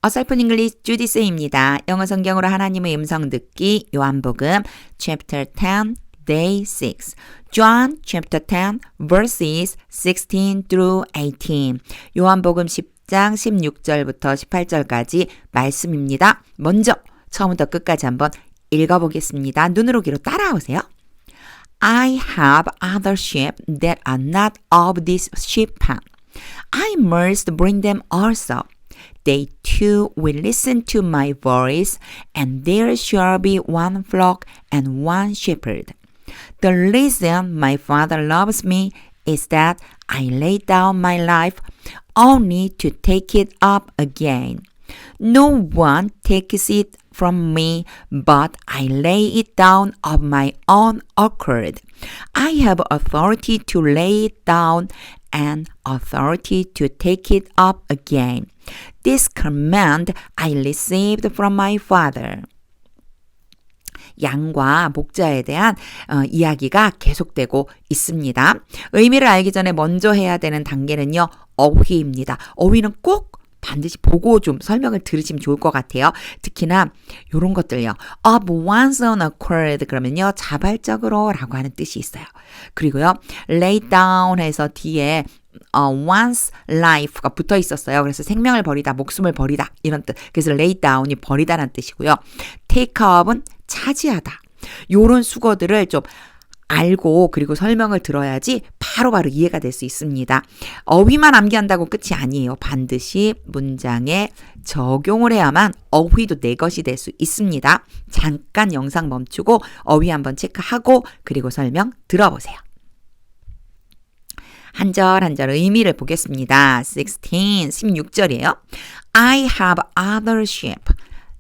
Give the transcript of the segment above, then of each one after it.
어설픈 잉글리시 주디스입니다. 영어 성경으로 하나님의 음성 듣기 요한복음 chapter 10 day 6 John chapter 10 verses 16 through 18 요한복음 10장 16절부터 18절까지 말씀입니다. 먼저 처음부터 끝까지 한번 읽어보겠습니다. 눈으로 귀로 따라오세요. I have other sheep that are not of this sheep pen. I must bring them also. They too will listen to my voice, and there shall be one flock and one shepherd. The reason my Father loves me is that I lay down my life only to take it up again. No one takes it from me, but I lay it down of my own accord. I have authority to lay it down and authority to take it up again. This command I received from my Father. 양과 목자에 대한 이야기가 계속되고 있습니다. 의미를 알기 전에 먼저 해야 되는 단계는요. 어휘입니다. 어휘는 꼭 반드시 보고 좀 설명을 들으시면 좋을 것 같아요. 특히나 이런 것들요. Of one's own accord 그러면요. 자발적으로 라고 하는 뜻이 있어요. 그리고요. lay down 해서 뒤에 one's life가 붙어 있었어요. 그래서 생명을 버리다, 목숨을 버리다 이런 뜻. 그래서 lay down이 버리다라는 뜻이고요. take up은 차지하다. 요런 수거들을 좀 알고 그리고 설명을 들어야지 바로바로 이해가 될 수 있습니다. 어휘만 암기한다고 끝이 아니에요. 반드시 문장에 적용을 해야만 어휘도 내 것이 될 수 있습니다. 잠깐 영상 멈추고 어휘 한번 체크하고 그리고 설명 들어보세요. 한 절 한 절 의미를 보겠습니다. 16절이에요. I have other sheep.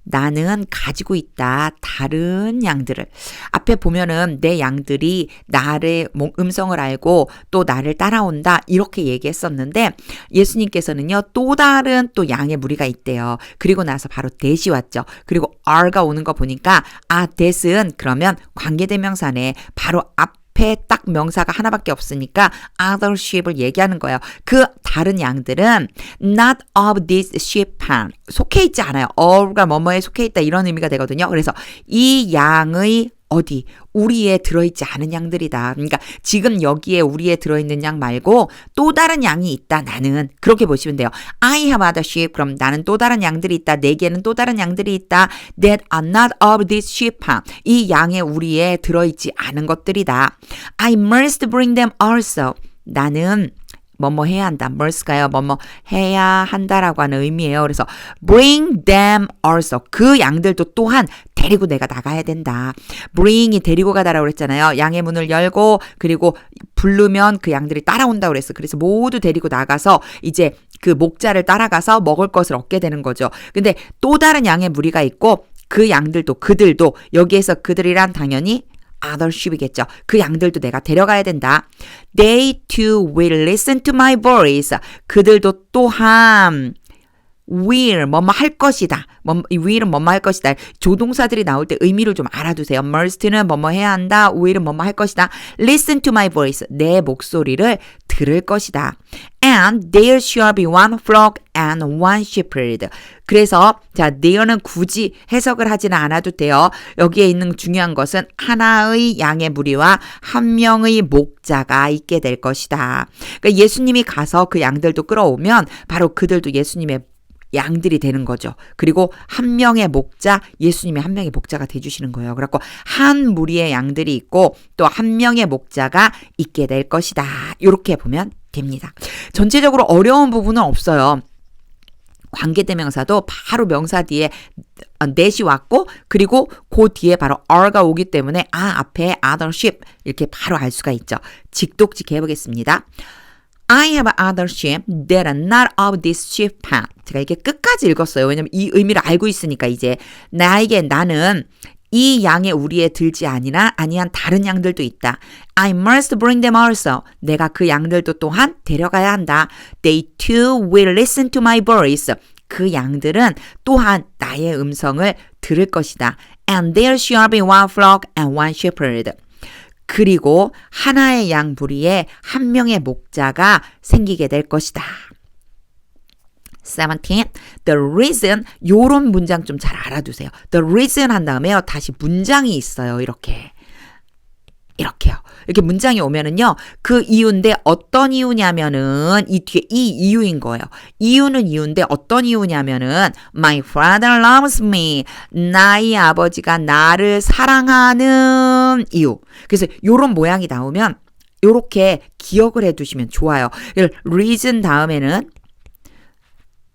나는 가지고 있다. 다른 양들을. 앞에 보면은 내 양들이 나의 음성을 알고 또 나를 따라온다. 이렇게 얘기했었는데 예수님께서는요. 또 다른 또 양의 무리가 있대요. 그리고 나서 바로 that이 왔죠. 그리고 are가 오는 거 보니까 that은 그러면 관계대명사네. 바로 앞에 딱 명사가 하나밖에 없으니까 other sheep을 얘기하는 거예요. 그 다른 양들은 not of this sheep pen. 속해 있지 않아요. of가 뭐뭐에 속해 있다 이런 의미가 되거든요. 그래서 이 양의 어디? 우리에 들어있지 않은 양들이다. 그러니까 지금 여기에 우리에 들어있는 양 말고 또 다른 양이 있다. 나는 그렇게 보시면 돼요. I have other sheep. 그럼 나는 또 다른 양들이 있다. 내게는 또 다른 양들이 있다. That are not of this sheep. 이 양의 우리에 들어있지 않은 것들이다. I must bring them also. 나는 뭐뭐 해야 한다. must가요. 뭐뭐 해야 한다라고 하는 의미예요. 그래서 bring them also. 그 양들도 또한 데리고 내가 나가야 된다. bring이 데리고 가다라고 그랬잖아요. 양의 문을 열고 그리고 부르면 그 양들이 따라온다고 그랬어. 그래서 모두 데리고 나가서 이제 그 목자를 따라가서 먹을 것을 얻게 되는 거죠. 근데 또 다른 양의 무리가 있고 그 양들도 그들도 여기에서 그들이란 당연히 other sheep이겠죠. 그 양들도 내가 데려가야 된다. They too will listen to my voice. 그들도 또한 will 뭐뭐 할 것이다. will은 뭐뭐 할 것이다. 조동사들이 나올 때 의미를 좀 알아두세요. must는 뭐뭐 해야 한다. will은 뭐뭐 할 것이다. Listen to my voice. 내 목소리를 들을 것이다. And there shall be one flock and one shepherd. 그래서 자, there는 굳이 해석을 하지는 않아도 돼요. 여기에 있는 중요한 것은 하나의 양의 무리와 한 명의 목자가 있게 될 것이다. 그러니까 예수님이 가서 그 양들도 끌어오면 바로 그들도 예수님의 양들이 되는 거죠. 그리고 한 명의 목자, 예수님이 한 명의 목자가 돼주시는 거예요. 그래갖고 한 무리의 양들이 있고 또 한 명의 목자가 있게 될 것이다. 이렇게 보면 됩니다. 전체적으로 어려운 부분은 없어요. 관계대명사도 바로 명사 뒤에 that이 왔고 그리고 그 뒤에 바로 are가 오기 때문에 앞에 other sheep 이렇게 바로 알 수가 있죠. 직독직 해보겠습니다. I have other sheep that are not of this sheep pen. 제가 이게 끝까지 읽었어요. 왜냐면 이 의미를 알고 있으니까 이제 나는 이 양의 우리에 들지 아니한 다른 양들도 있다. I must bring them also. 내가 그 양들도 또한 데려가야 한다. They too will listen to my voice. 그 양들은 또한 나의 음성을 들을 것이다. And there shall be one flock and one shepherd. 그리고 하나의 양 부리에 한 명의 목자가 생기게 될 것이다. 17. The reason 요런 문장 좀 잘 알아두세요. The reason 한 다음에요. 다시 문장이 있어요. 이렇게요. 이렇게 문장이 오면은요. 그 이유인데 어떤 이유냐면은 이 뒤에 이 이유인 거예요. 이유는 이유인데 어떤 이유냐면은 My father loves me. 나의 아버지가 나를 사랑하는 이유. 그래서 요런 모양이 나오면 요렇게 기억을 해 두시면 좋아요. reason 다음에는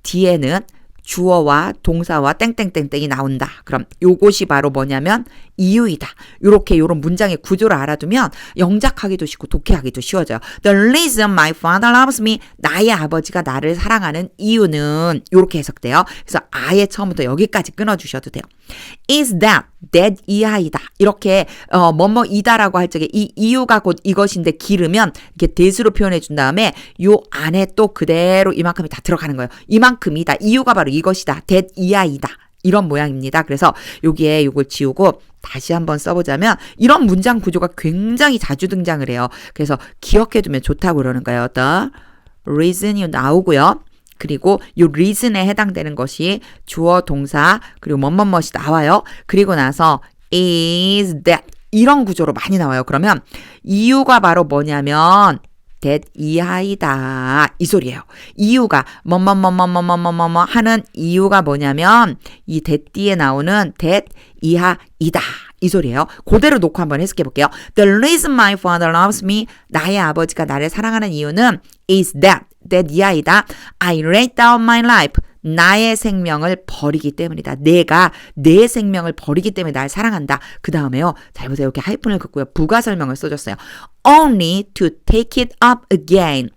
뒤에는 주어와 동사와 땡땡땡땡이 나온다. 그럼 요것이 바로 뭐냐면 이유이다. 요런 문장의 구조를 알아두면 영작하기도 쉽고 독해하기도 쉬워져요. The reason my father loves me. 나의 아버지가 나를 사랑하는 이유는 요렇게 해석돼요. 그래서 아예 처음부터 여기까지 끊어주셔도 돼요. Is that 이하이다. 이렇게 뭐뭐이다라고 할 적에 이 이유가 곧 이것인데 기르면 이렇게 that으로 표현해 준 다음에 요 안에 또 그대로 이만큼이 다 들어가는 거예요. 이만큼이다. 이유가 바로 이것이다. that 이하이다. 이런 모양입니다. 그래서 여기에 요걸 지우고 다시 한번 써보자면 이런 문장 구조가 굉장히 자주 등장을 해요. 그래서 기억해두면 좋다고 그러는 거예요. The reason이 나오고요. 그리고 이 reason에 해당되는 것이 주어, 동사, 그리고 뭐뭐뭐이 나와요. 그리고 나서 is that 이런 구조로 많이 나와요. 그러면 이유가 바로 뭐냐면 that 이하이다 이 소리예요. 이유가 뭐뭐뭐뭐뭐뭐뭐뭐 하는 이유가 뭐냐면 이 that 뒤에 나오는 that 이하이다 이 소리예요. 그대로 놓고 한번 해석해 볼게요. The reason my father loves me. 나의 아버지가 나를 사랑하는 이유는 is that 이하이다. I laid down my life. 나의 생명을 버리기 때문이다. 내가 내 생명을 버리기 때문에 날 사랑한다. 그 다음에요. 잘 보세요. 이렇게 하이픈을 긋고요. 부가 설명을 써줬어요. Only to take it up again.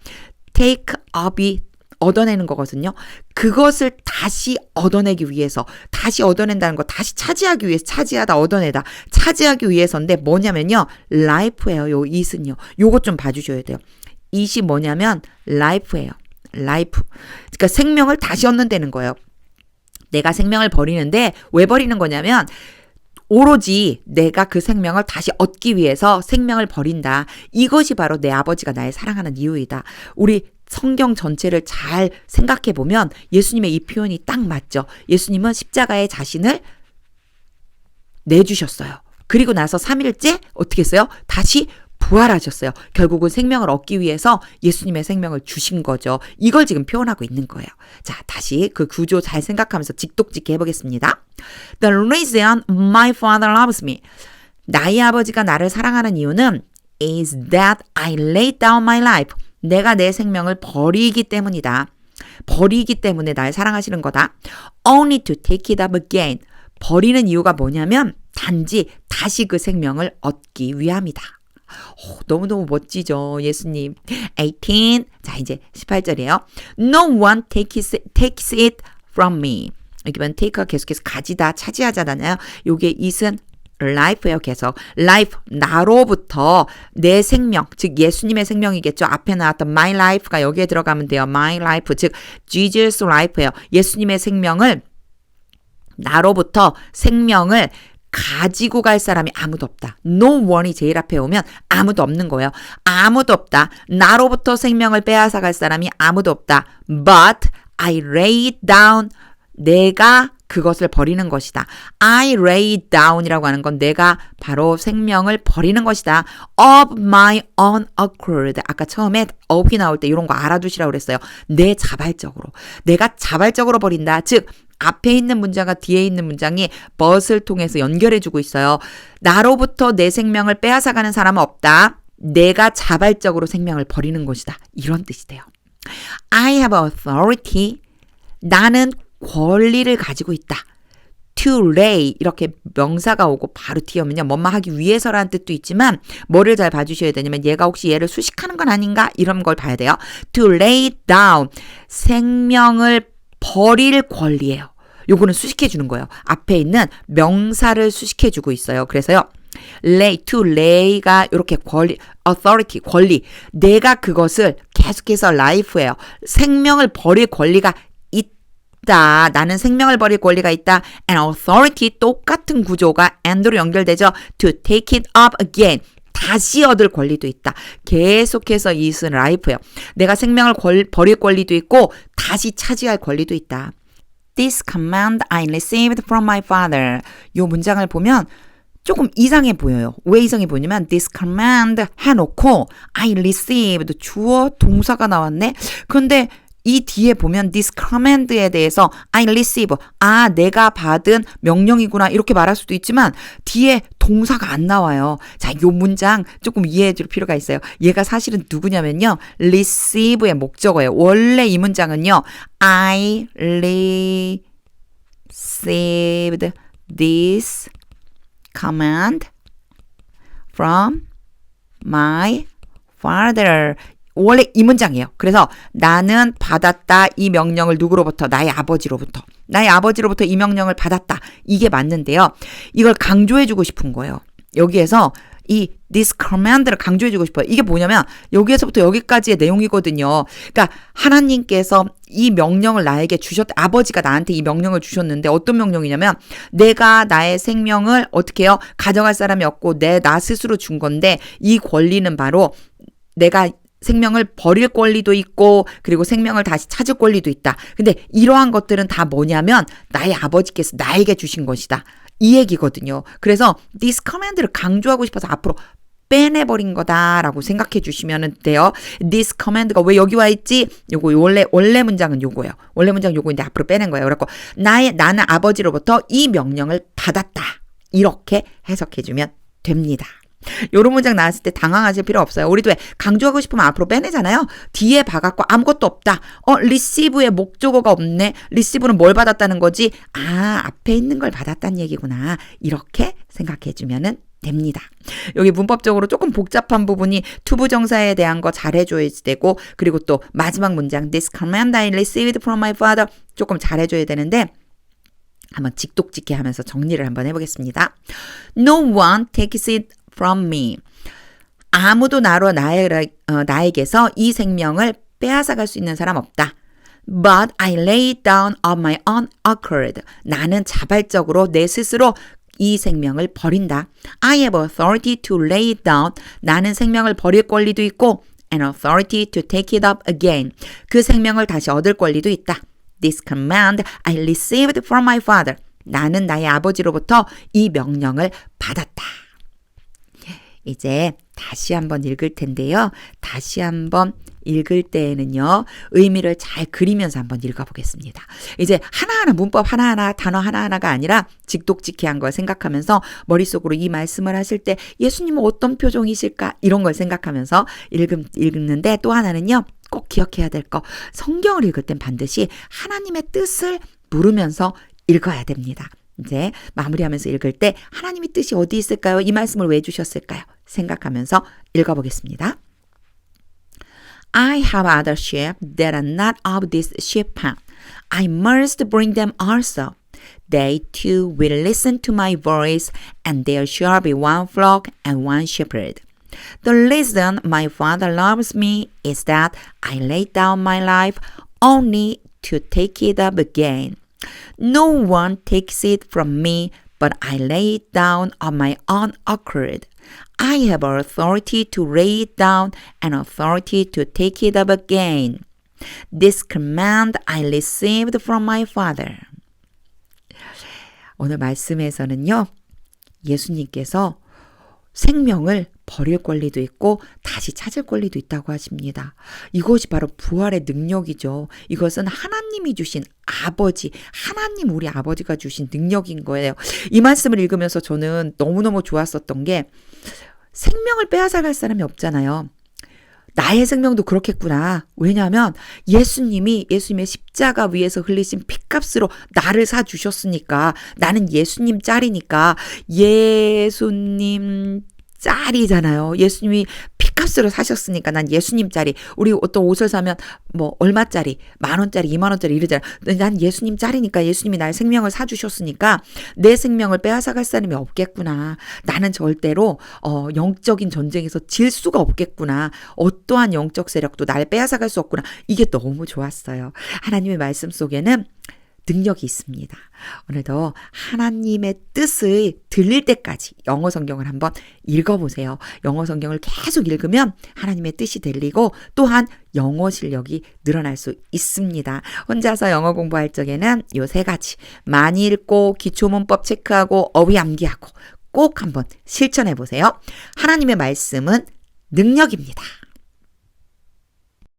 take up이 얻어내는 거거든요. 그것을 다시 얻어내기 위해서, 다시 얻어낸다는 거, 다시 차지하기 위해서, 차지하다, 얻어내다, 차지하기 위해서인데 뭐냐면요. life예요. 요 it은요. 요것 좀 봐주셔야 돼요. it이 뭐냐면 life예요. life. 그러니까 생명을 다시 얻는다는 거예요. 내가 생명을 버리는데 왜 버리는 거냐면 오로지 내가 그 생명을 다시 얻기 위해서 생명을 버린다. 이것이 바로 내 아버지가 나를 사랑하는 이유이다. 우리 성경 전체를 잘 생각해 보면 예수님의 이 표현이 딱 맞죠. 예수님은 십자가에 자신을 내주셨어요. 그리고 나서 3일째 어떻게 했어요? 다시 부활하셨어요. 결국은 생명을 얻기 위해서 예수님의 생명을 주신 거죠. 이걸 지금 표현하고 있는 거예요. 자, 다시 그 구조 잘 생각하면서 직독직해 해보겠습니다. The reason my father loves me. 나의 아버지가 나를 사랑하는 이유는 is that I laid down my life. 내가 내 생명을 버리기 때문이다. 버리기 때문에 날 사랑하시는 거다. Only to take it up again. 버리는 이유가 뭐냐면 단지 다시 그 생명을 얻기 위함이다. 너무너무 멋지죠, 예수님. 18. 자, 이제 18절이에요. No one takes it from me. 여기 보면 take가 계속해서 가지다, 차지하자잖아요. 요게 it은 life예요, 계속. life, 나로부터 내 생명, 즉 예수님의 생명이겠죠. 앞에 나왔던 my life가 여기에 들어가면 돼요. my life, 즉 Jesus life예요. 예수님의 생명을, 나로부터 생명을 가지고 갈 사람이 아무도 없다. No one이 제일 앞에 오면 아무도 없는 거예요. 아무도 없다. 나로부터 생명을 빼앗아 갈 사람이 아무도 없다. But I lay it down. 내가 그것을 버리는 것이다. I lay it down이라고 하는 건 내가 바로 생명을 버리는 것이다. Of my own accord. 아까 처음에 of이 나올 때 이런 거 알아두시라고 그랬어요. 내 자발적으로. 내가 자발적으로 버린다. 즉 앞에 있는 문장과 뒤에 있는 문장이 but을 통해서 연결해주고 있어요. 나로부터 내 생명을 빼앗아가는 사람은 없다. 내가 자발적으로 생명을 버리는 것이다. 이런 뜻이 돼요. I have authority. 나는 권리를 가지고 있다. To lay 이렇게 명사가 오고 바로 뒤에 오면요. 뭐뭐 하기 위해서라는 뜻도 있지만 뭐를 잘 봐주셔야 되냐면 얘가 혹시 얘를 수식하는 건 아닌가? 이런 걸 봐야 돼요. To lay down. 생명을 버릴 권리예요. 요거는 수식해 주는 거예요. 앞에 있는 명사를 수식해 주고 있어요. 그래서요. lay, to lay가 이렇게 권리, authority, 권리. 내가 그것을 계속해서 life예요. 생명을 버릴 권리가 있다. 나는 생명을 버릴 권리가 있다. And authority 똑같은 구조가 and로 연결되죠. To take it up again. 다시 얻을 권리도 있다. 계속해서 이것은 라이프예요. 내가 생명을 버릴 권리도 있고 다시 차지할 권리도 있다. This command I received from my father. 이 문장을 보면 조금 이상해 보여요. 왜 이상해 보이냐면 this command 해놓고 I received 주어 동사가 나왔네. 그런데 이 뒤에 보면 this command에 대해서 I receive 내가 받은 명령이구나 이렇게 말할 수도 있지만 뒤에 동사가 안 나와요. 자, 요 문장 조금 이해해 줄 필요가 있어요. 얘가 사실은 누구냐면요. receive의 목적어예요. 원래 이 문장은요. I received this command from my father. 원래 이 문장이에요. 그래서 나는 받았다 이 명령을 누구로부터? 나의 아버지로부터. 나의 아버지로부터 이 명령을 받았다. 이게 맞는데요. 이걸 강조해주고 싶은 거예요. 여기에서 이 this command를 강조해주고 싶어요. 이게 뭐냐면 여기에서부터 여기까지의 내용이거든요. 그러니까 하나님께서 이 명령을 나에게 아버지가 나한테 이 명령을 주셨는데 어떤 명령이냐면 내가 나의 생명을 어떻게 해요? 가져갈 사람이 없고 나 스스로 준 건데 이 권리는 바로 내가 생명을 버릴 권리도 있고 그리고 생명을 다시 찾을 권리도 있다. 근데 이러한 것들은 다 뭐냐면 나의 아버지께서 나에게 주신 것이다. 이 얘기거든요. 그래서 this command를 강조하고 싶어서 앞으로 빼내버린 거다라고 생각해 주시면 돼요. this command가 왜 여기 와 있지? 요거 원래 문장은 요거예요. 원래 문장 요거인데 앞으로 빼낸 거예요. 그래서 나는 아버지로부터 이 명령을 받았다. 이렇게 해석해 주면 됩니다. 요런 문장 나왔을 때 당황하실 필요 없어요. 우리도 왜 강조하고 싶으면 앞으로 빼내잖아요. 뒤에 봐갖고 아무것도 없다. receive의 목적어가 없네. receive는 뭘 받았다는 거지? 앞에 있는 걸 받았다는 얘기구나. 이렇게 생각해주면 됩니다. 여기 문법적으로 조금 복잡한 부분이 투부정사에 대한 거 잘해줘야 되고 그리고 또 마지막 문장 This command I received from my father 조금 잘해줘야 되는데 한번 직독직해 하면서 정리를 한번 해보겠습니다. No one takes it from me. 아무도 나에게서 이 생명을 빼앗아갈 수 있는 사람 없다. But I lay it down of my own accord. 나는 자발적으로 내 스스로 이 생명을 버린다. I have authority to lay it down. 나는 생명을 버릴 권리도 있고 and authority to take it up again. 그 생명을 다시 얻을 권리도 있다. This command I received from my father. 나는 나의 아버지로부터 이 명령을 받았다. 이제 다시 한번 읽을 텐데요. 다시 한번 읽을 때에는요. 의미를 잘 그리면서 한번 읽어보겠습니다. 이제 하나하나 문법 하나하나 단어 하나하나가 아니라 직독직해한 걸 생각하면서 머릿속으로 이 말씀을 하실 때 예수님은 어떤 표정이실까? 이런 걸 생각하면서 읽는데 또 하나는요. 꼭 기억해야 될 거. 성경을 읽을 땐 반드시 하나님의 뜻을 물으면서 읽어야 됩니다. 이제 마무리하면서 읽을 때 하나님의 뜻이 어디 있을까요? 이 말씀을 왜 주셨을까요? 생각하면서 읽어보겠습니다. I have other sheep that are not of this sheep pen. I must bring them also. They too will listen to my voice, and there shall be one flock and one shepherd. The reason my Father loves me is that I lay down my life only to take it up again. No one takes it from me, but I lay it down of my own accord. I have authority to lay it down and authority to take it up again. This command I received from my Father. 오늘 말씀에서는요, 예수님께서 생명을 버릴 권리도 있고 다시 찾을 권리도 있다고 하십니다. 이것이 바로 부활의 능력이죠. 이것은 하나님이 주신 아버지, 하나님 우리 아버지가 주신 능력인 거예요. 이 말씀을 읽으면서 저는 너무너무 좋았었던 게 생명을 빼앗아갈 사람이 없잖아요. 나의 생명도 그렇겠구나. 왜냐하면 예수님의 십자가 위에서 흘리신 피값으로 나를 사주셨으니까 나는 예수님 짤이니까 예수님 짤이잖아요. 예수님이 피값으로 사셨으니까 난 예수님 짤이. 우리 어떤 옷을 사면 뭐 얼마짜리, 10,000원짜리, 20,000원짜리 이러잖아요. 난 예수님 짤이니까 예수님이 나의 생명을 사주셨으니까 내 생명을 빼앗아갈 사람이 없겠구나. 나는 절대로 영적인 전쟁에서 질 수가 없겠구나. 어떠한 영적 세력도 나를 빼앗아갈 수 없구나. 이게 너무 좋았어요. 하나님의 말씀 속에는 능력이 있습니다. 오늘도 하나님의 뜻을 들릴 때까지 영어 성경을 한번 읽어보세요. 영어 성경을 계속 읽으면 하나님의 뜻이 들리고 또한 영어 실력이 늘어날 수 있습니다. 혼자서 영어 공부할 적에는 요 3가지 많이 읽고 기초문법 체크하고 어휘 암기하고 꼭 한번 실천해 보세요. 하나님의 말씀은 능력입니다.